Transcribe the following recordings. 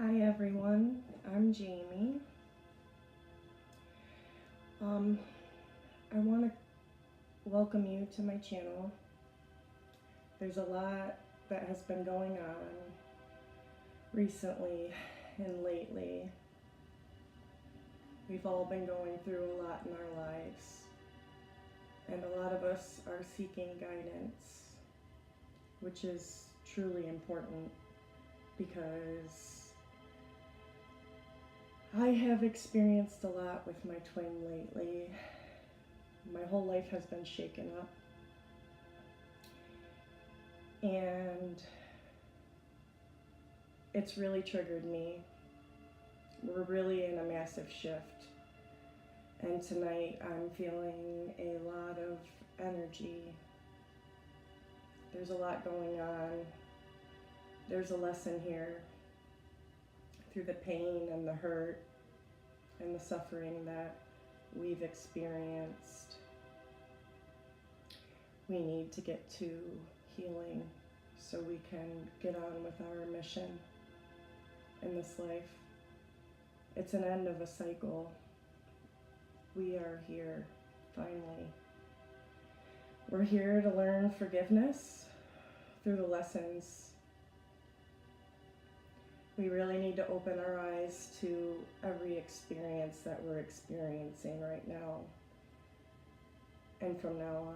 Hi everyone, I'm Jamie. I want to welcome you to my channel. There's a lot that has been going on recently and lately. We've all been going through a lot in our lives, and a lot of us are seeking guidance, which is truly important because I have experienced a lot with my twin lately. My whole life has been shaken up. And it's really triggered me. We're really in a massive shift. And tonight I'm feeling a lot of energy. There's a lot going on. There's a lesson here. Through the pain and the hurt and the suffering that we've experienced, we need to get to healing so we can get on with our mission in this life. It's an end of a cycle. We are here, finally. We're here to learn forgiveness through the lessons. We really need to open our eyes to every experience that we're experiencing right now and from now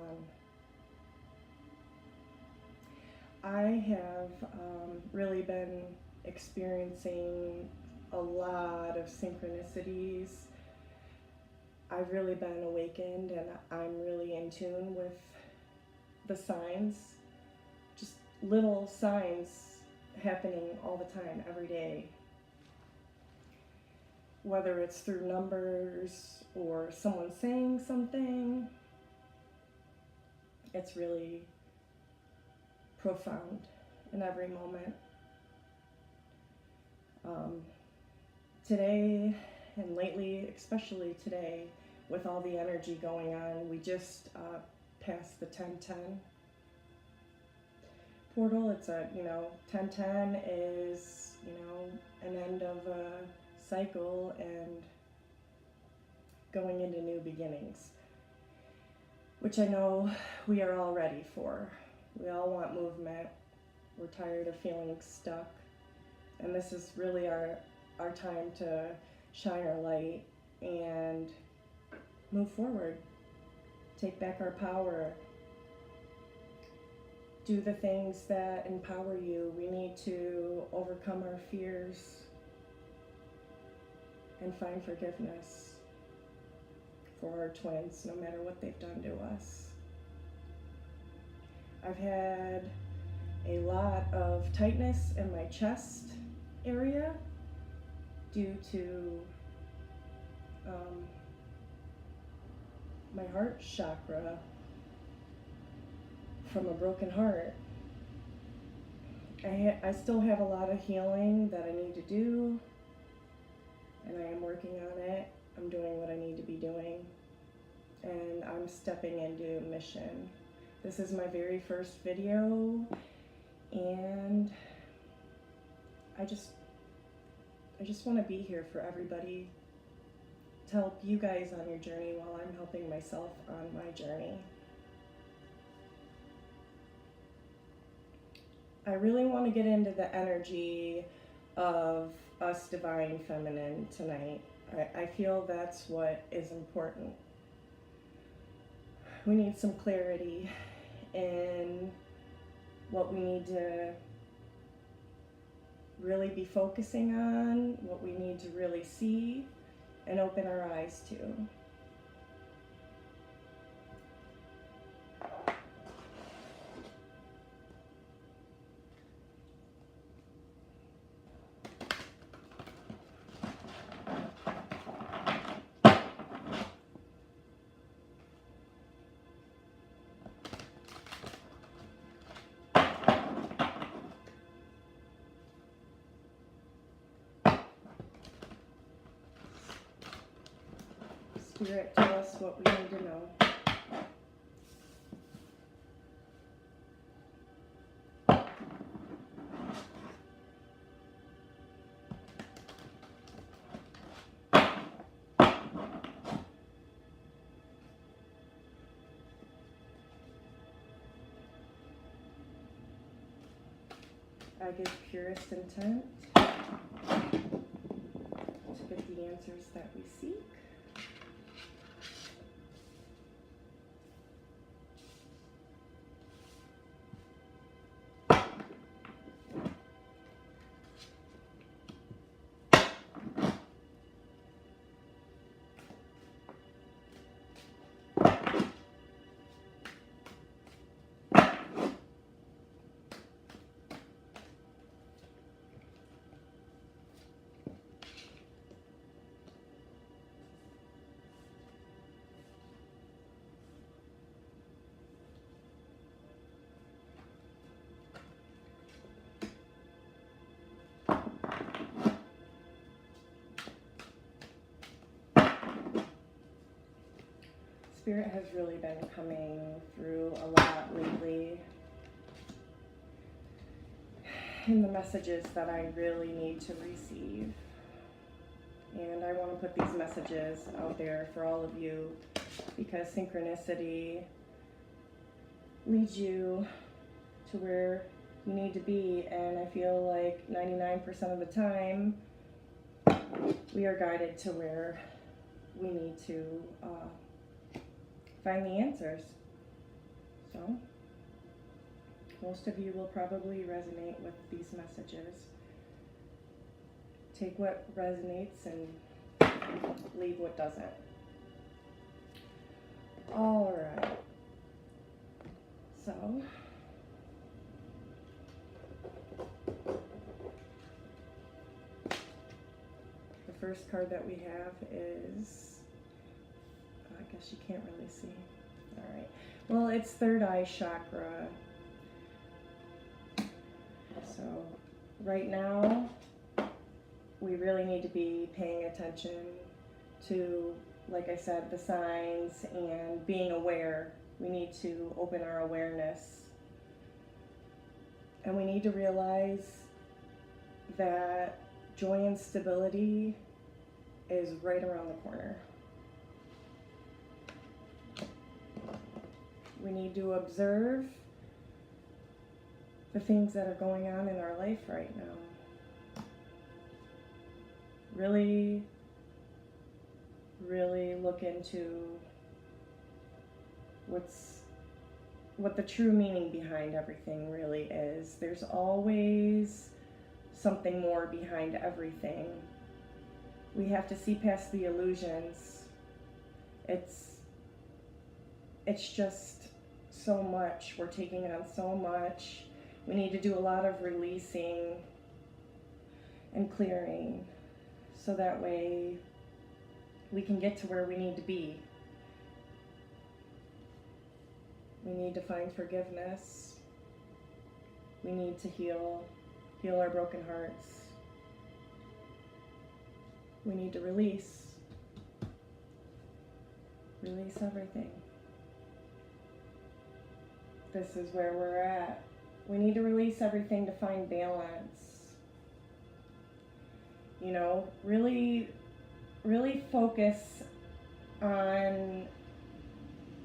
on. I have really been experiencing a lot of synchronicities. I've really been awakened and I'm really in tune with the signs, just little signs happening all the time, every day. Whether it's through numbers or someone saying something, it's really profound in every moment. Today and lately, especially today, with all the energy going on, we just passed the 1010 portal. It's a, 1010 is, an end of a cycle and going into new beginnings, which I know we are all ready for. We all want movement. We're tired of feeling stuck. And this is really our time to shine our light and move forward. Take back our power. Do the things that empower you. We need to overcome our fears and find forgiveness for our twins, no matter what they've done to us. I've had a lot of tightness in my chest area due to my heart chakra from a broken heart. I still have a lot of healing that I need to do, and I am working on it. I'm doing what I need to be doing, and I'm stepping into mission. This is my very first video, and I just want to be here for everybody, to help you guys on your journey while I'm helping myself on my journey. I really want to get into the energy of us divine feminine tonight. I feel that's what is important. We need some clarity in what we need to really be focusing on, what we need to really see and open our eyes to. Spirit, tell us what we need to know. I give purest intent to get the answers that we seek. Spirit has really been coming through a lot lately in the messages that I really need to receive. And I want to put these messages out there for all of you because synchronicity leads you to where you need to be. And I feel like 99% of the time we are guided to where we need to find the answers. So most of you will probably resonate with these messages. Take what resonates and leave what doesn't. All right. So the first card that we have is, I guess you can't really see. All right. Well, it's third eye chakra. So right now, we really need to be paying attention to, like I said, the signs and being aware. We need to open our awareness. And we need to realize that joy and stability is right around the corner. We need to observe the things that are going on in our life right now. Really look into what the true meaning behind everything really is. There's always something more behind everything. We have to see past the illusions. It's just so much. We're taking on so much. We need to do a lot of releasing and clearing so that way we can get to where we need to be. We need to find forgiveness. We need to heal our broken hearts. We need to release everything. This is where we're at. We need to release everything to find balance. You know, really focus on,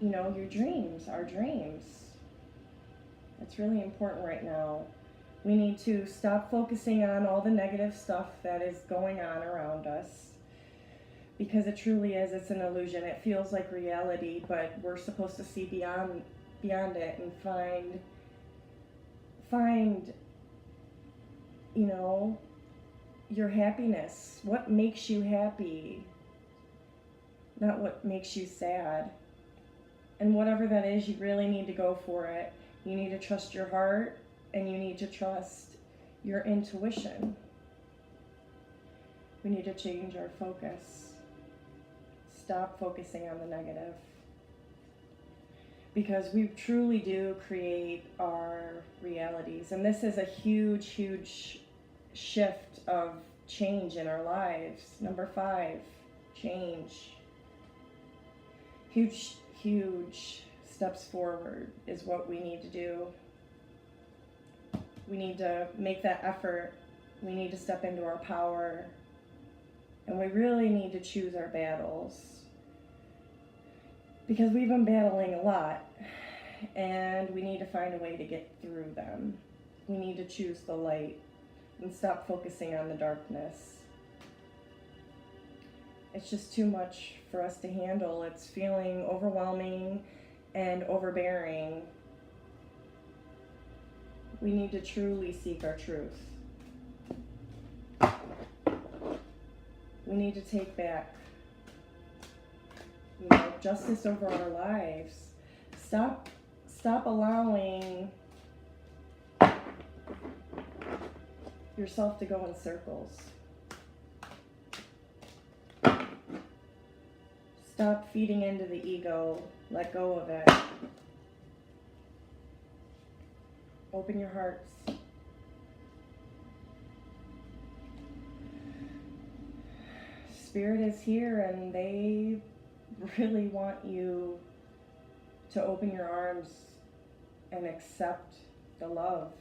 you know, your dreams, our dreams. It's really important right now. We need to stop focusing on all the negative stuff that is going on around us, because it truly is, it's an illusion. It feels like reality, but we're supposed to see beyond it and find, you know, your happiness. What makes you happy, not what makes you sad. And whatever that is, you really need to go for it. You need to trust your heart, and you need to trust your intuition. We need to change our focus. Stop focusing on the negative. Because we truly do create our realities. And this is a huge shift of change in our lives. Number 5, change. Huge steps forward is what we need to do. We need to make that effort. We need to step into our power. And we really need to choose our battles. Because we've been battling a lot, and we need to find a way to get through them. We need to choose the light and stop focusing on the darkness. It's just too much for us to handle. It's feeling overwhelming and overbearing. We need to truly seek our truth. We need to take back, justice over our lives. Stop allowing yourself to go in circles. Stop feeding into the ego. Let go of it. Open your hearts. Spirit is here, and they really want you to open your arms and accept the love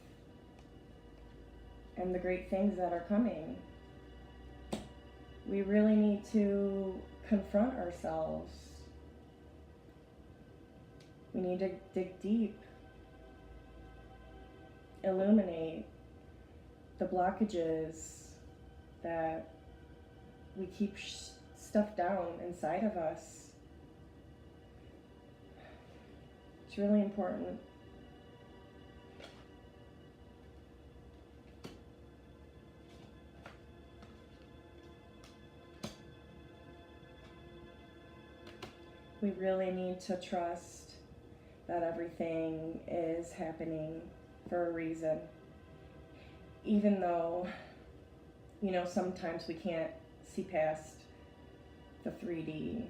and the great things that are coming. We really need to confront ourselves. We need to dig deep, illuminate the blockages that we keep stuff down inside of us. It's really important. We really need to trust that everything is happening for a reason. Even though, sometimes we can't see past the 3D.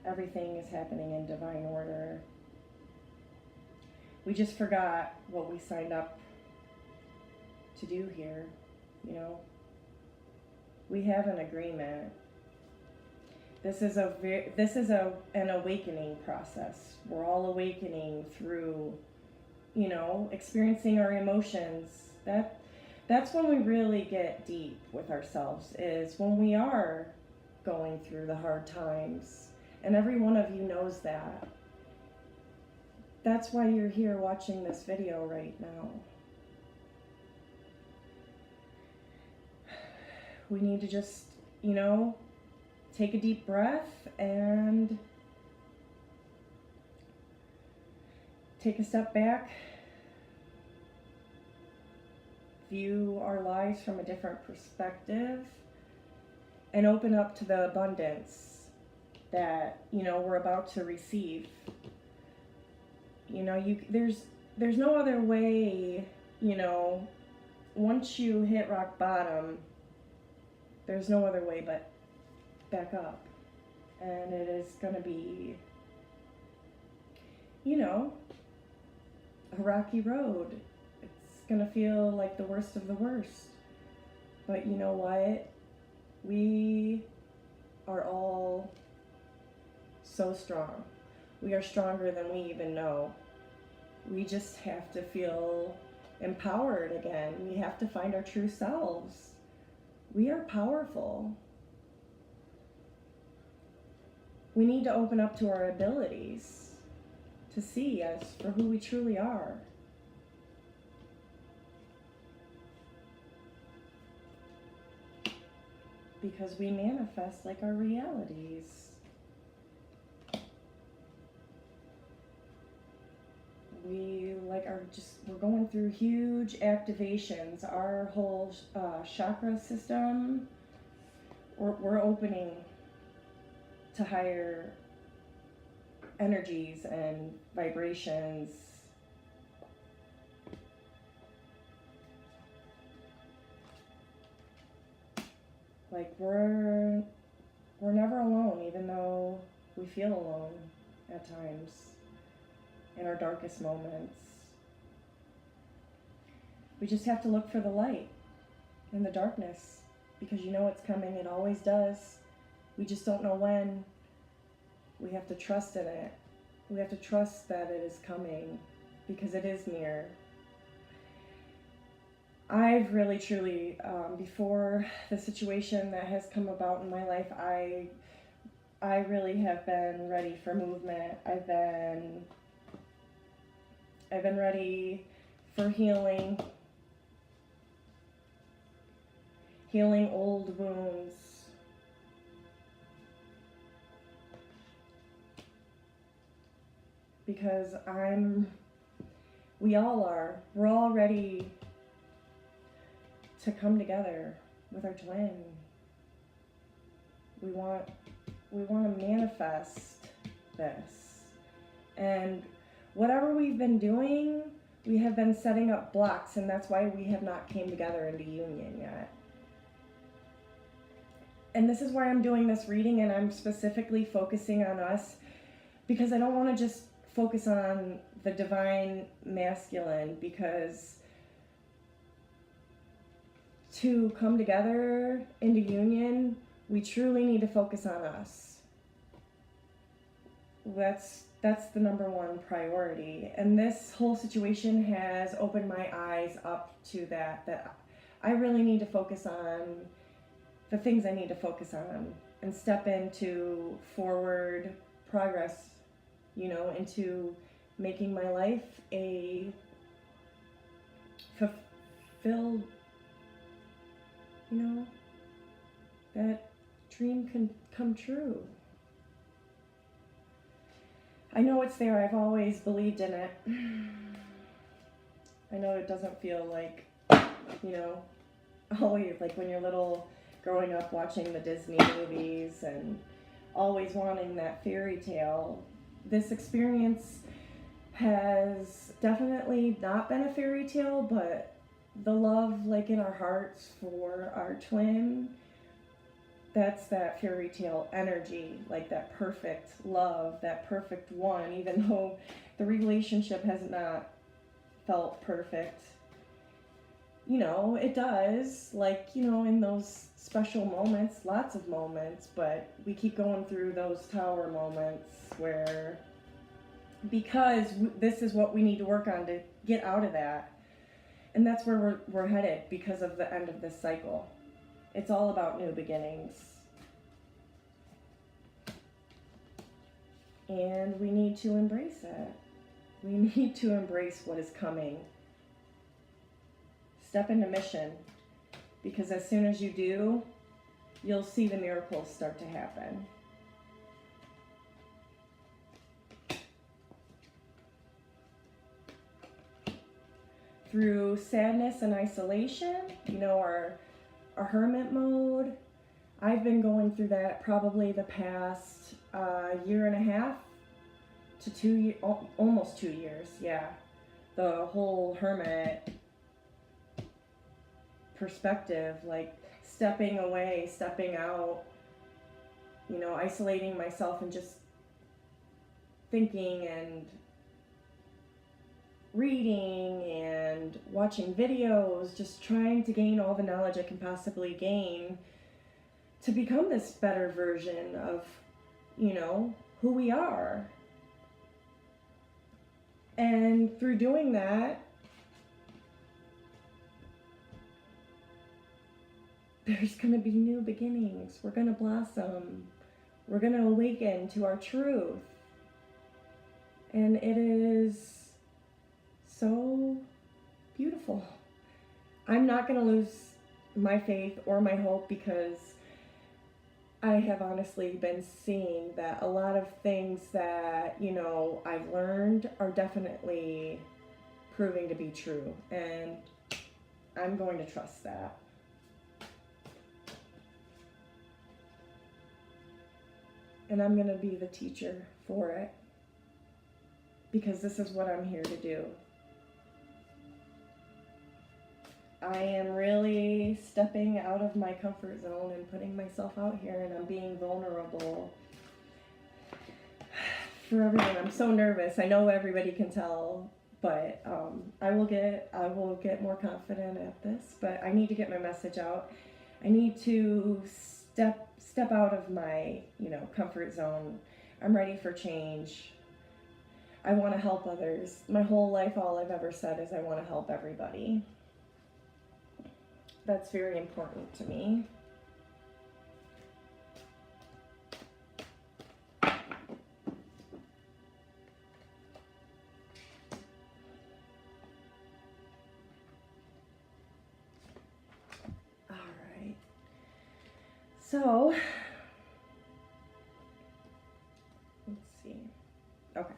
Everything is happening in divine order. We just forgot what we signed up to do here, We have an agreement. This is an awakening process. We're all awakening through, experiencing our emotions. That's when we really get deep with ourselves, is when we are going through the hard times. And every one of you knows that. That's why you're here watching this video right now. We need to just, take a deep breath and take a step back. View our lives from a different perspective and open up to the abundance that, we're about to receive. There's no other way, once you hit rock bottom, there's no other way but back up. And it is going to be, a rocky road. It's going to feel like the worst of the worst. But you know what? We are all so strong. We are stronger than we even know. We just have to feel empowered again. We have to find our true selves. We are powerful. We need to open up to our abilities to see us for who we truly are. Because we manifest like our realities. We're going through huge activations. Our whole chakra system, we're opening to higher energies and vibrations. Like we're never alone, even though we feel alone at times in our darkest moments. We just have to look for the light in the darkness, because it's coming. It always does. We just don't know when. We have to trust in it. We have to trust that it is coming, because it is near. I've really, truly, before the situation that has come about in my life, I really have been ready for movement. I've been ready for healing old wounds. Because we all are. We're all ready to come together with our twin. We want to manifest this. And whatever we've been doing, we have been setting up blocks, and that's why we have not came together into union yet. And this is why I'm doing this reading, and I'm specifically focusing on us, because I don't want to just focus on the divine masculine, because to come together into union, we truly need to focus on us. That's the number one priority. And this whole situation has opened my eyes up to that I really need to focus on the things I need to focus on and step into forward progress, into making my life a fulfilled, that dream can come true. I know it's there. I've always believed in it. I know it doesn't feel like, always like when you're little, growing up watching the Disney movies and always wanting that fairy tale. This experience has definitely not been a fairy tale, but the love like in our hearts for our twin, that's that fairy tale energy, like that perfect love, that perfect one, even though the relationship has not felt perfect. It does, in those special moments, lots of moments, but we keep going through those tower moments where, because this is what we need to work on to get out of that. And that's where we're headed because of the end of this cycle. It's all about new beginnings. And we need to embrace it. We need to embrace what is coming. Step into mission, because as soon as you do, you'll see the miracles start to happen. Through sadness and isolation, our hermit mode, I've been going through that probably the past year and a half to almost 2 years, yeah. The whole hermit perspective, like stepping away, stepping out, isolating myself and just thinking and reading and watching videos, just trying to gain all the knowledge I can possibly gain to become this better version of, who we are. And through doing that, there's going to be new beginnings. We're going to blossom. We're going to awaken to our truth. And it is so beautiful. I'm not going to lose my faith or my hope, because I have honestly been seeing that a lot of things that, I've learned are definitely proving to be true. And I'm going to trust that. And I'm going to be the teacher for it, because this is what I'm here to do. I am really stepping out of my comfort zone and putting myself out here, and I'm being vulnerable for everyone. I'm so nervous. I know everybody can tell, but I will get more confident at this, but I need to get my message out. I need to step out of my, comfort zone. I'm ready for change. I want to help others. My whole life, all I've ever said is I want to help everybody. That's very important to me. So, let's see. Okay.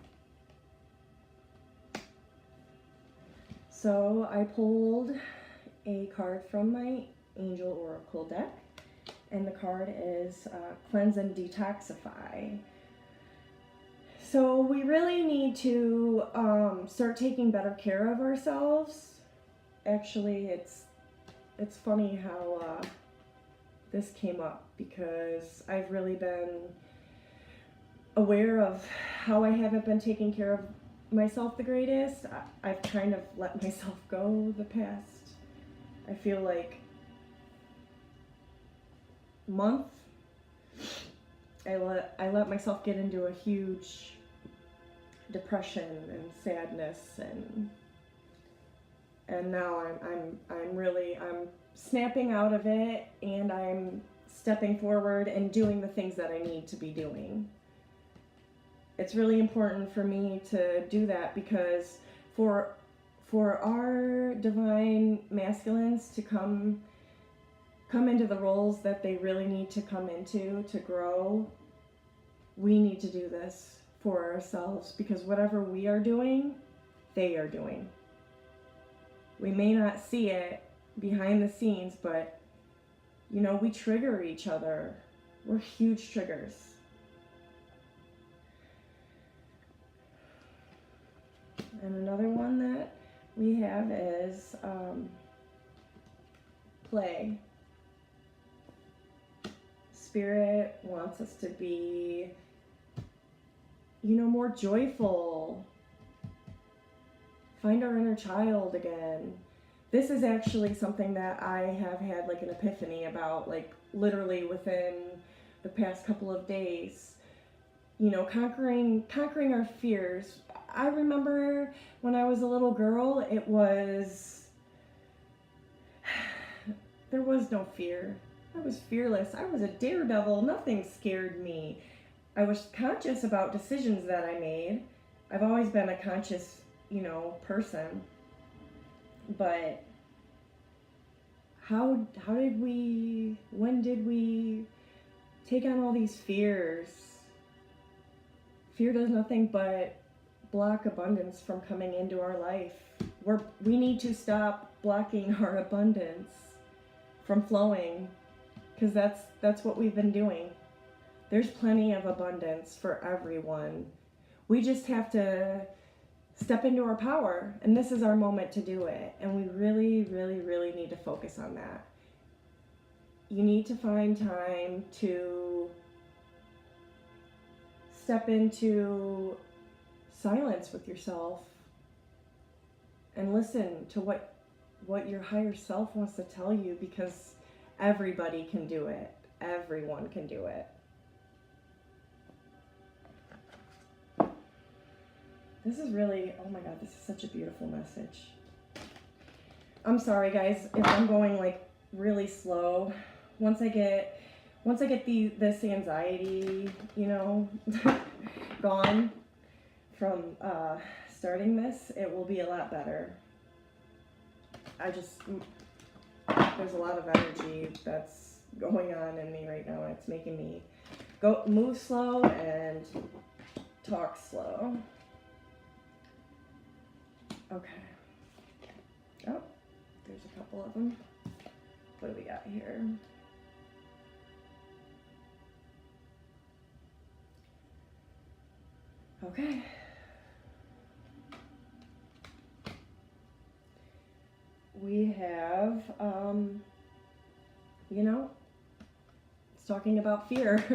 So I pulled a card from my Angel Oracle deck, and the card is Cleanse and Detoxify. So we really need to start taking better care of ourselves. Actually, it's funny how this came up, because I've really been aware of how I haven't been taking care of myself the greatest. I've kind of let myself go the past, I feel like, month. I let myself get into a huge depression and sadness, and now I'm snapping out of it, and I'm stepping forward and doing the things that I need to be doing. It's really important for me to do that, because for our divine masculines to come into the roles that they really need to come into to grow, we need to do this for ourselves, because whatever we are doing, they are doing. We may not see it behind the scenes, but you know, we trigger each other. We're huge triggers. And another one that we have is play. Spirit wants us to be, you know, more joyful. Find our inner child again. This is actually something that I have had like an epiphany about, like literally within the past couple of days. You know, conquering our fears. I remember when I was a little girl, there was no fear. I was fearless. I was a daredevil. Nothing scared me. I was conscious about decisions that I made. I've always been a conscious, you know, person. But when did we take on all these fears? Fear does nothing but block abundance from coming into our life. We need to stop blocking our abundance from flowing, because that's what we've been doing. There's plenty of abundance for everyone. We just have to step into our power, and this is our moment to do it. And we really, really, really need to focus on that. You need to find time to step into silence with yourself and listen to what your higher self wants to tell you, because everybody can do it. Everyone can do it. This is really, oh my God, this is such a beautiful message. I'm sorry guys if I'm going like really slow. Once I get this anxiety, you know, gone from starting this, it will be a lot better. There's a lot of energy that's going on in me right now, and it's making me move slow and talk slow. Okay. Oh, there's a couple of them. What do we got here? Okay. We have, you know, it's talking about fear.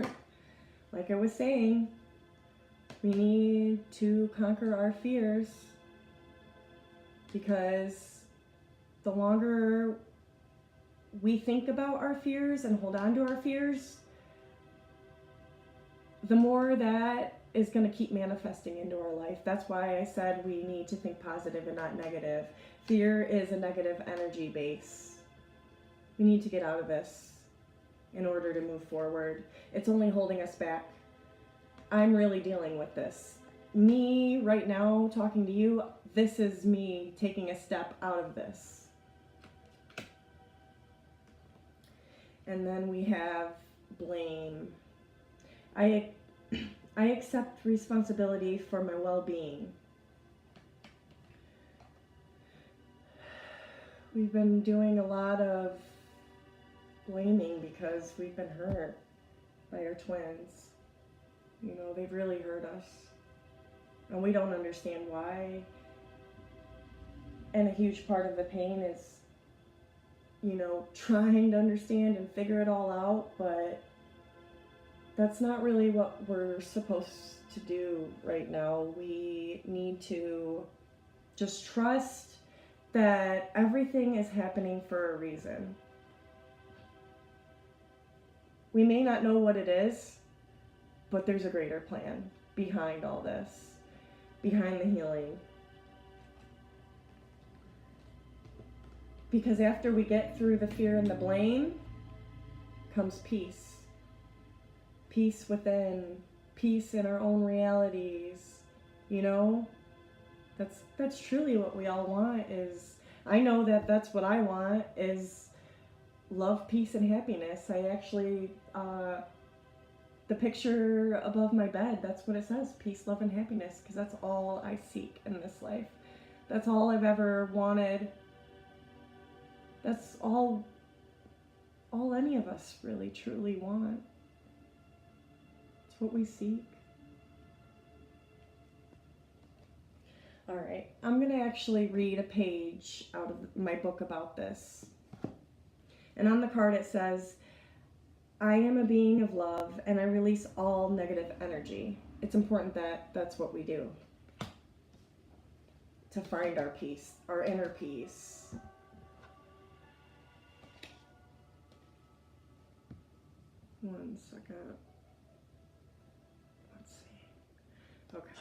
Like I was saying, we need to conquer our fears, because the longer we think about our fears and hold on to our fears, the more that is going to keep manifesting into our life. That's why I said we need to think positive and not negative. Fear is a negative energy base. We need to get out of this in order to move forward. It's only holding us back. I'm really dealing with this. Me right now talking to you, this is me taking a step out of this. And then we have blame. I accept responsibility for my well-being. We've been doing a lot of blaming because we've been hurt by our twins. You know, they've really hurt us. And we don't understand why. And a huge part of the pain is, you know, trying to understand and figure it all out, but that's not really what we're supposed to do right now. We need to just trust that everything is happening for a reason. We may not know what it is, but there's a greater plan behind all this, behind the healing. Because after we get through the fear and the blame, comes peace. Peace within, peace in our own realities, you know? That's truly what we all want. Is, I know that that's what I want, is love, peace, and happiness. I actually, the picture above my bed, that's what it says, peace, love, and happiness, because that's all I seek in this life. That's all I've ever wanted. That's all any of us really truly want. It's what we seek. All right, I'm going to actually read a page out of my book about this. And on the card it says, I am a being of love and I release all negative energy. It's important that that's what we do to find our peace, our inner peace. One second. Let's see. Okay.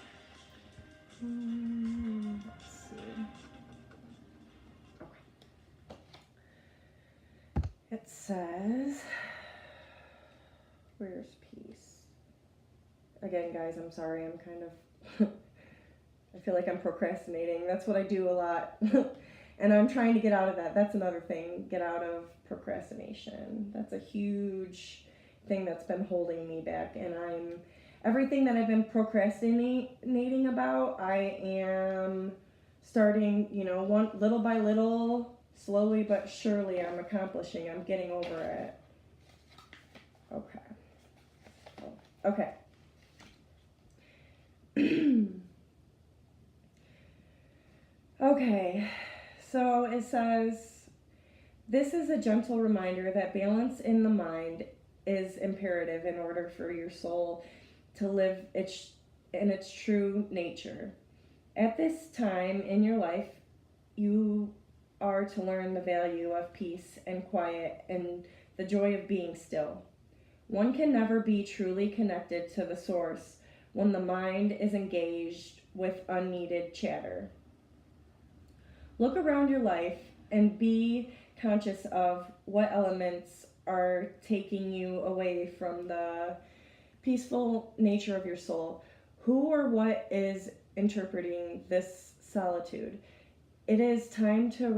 Let's see. Okay. It says, where's peace? Again, guys, I'm sorry. I'm kind of, I feel like I'm procrastinating. That's what I do a lot. And I'm trying to get out of that. That's another thing. Get out of procrastination. That's a huge thing that's been holding me back. And everything that I've been procrastinating about, I am starting, you know, little by little, slowly but surely I'm accomplishing. I'm getting over it. Okay. Okay. Okay. So it says, this is a gentle reminder that balance in the mind is imperative in order for your soul to live in its true nature. At this time in your life, you are to learn the value of peace and quiet and the joy of being still. One can never be truly connected to the source when the mind is engaged with unneeded chatter. Look around your life and be conscious of what elements are taking you away from the peaceful nature of your soul. Who or what is interpreting this solitude? It is time to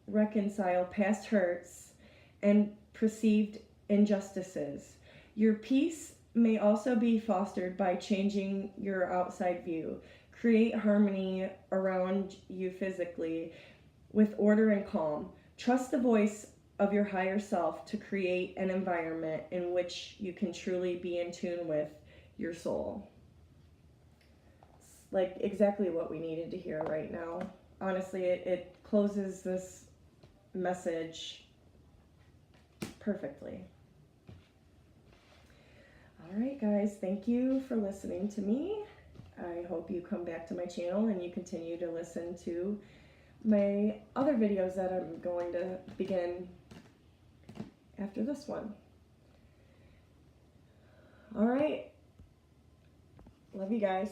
reconcile past hurts and perceived injustices. Your peace may also be fostered by changing your outside view. Create harmony around you physically with order and calm. Trust the voice of your higher self to create an environment in which you can truly be in tune with your soul. It's like exactly what we needed to hear right now. Honestly, it closes this message perfectly. All right, guys, thank you for listening to me. I hope you come back to my channel and you continue to listen to my other videos that I'm going to begin after this one. All right. Love you guys.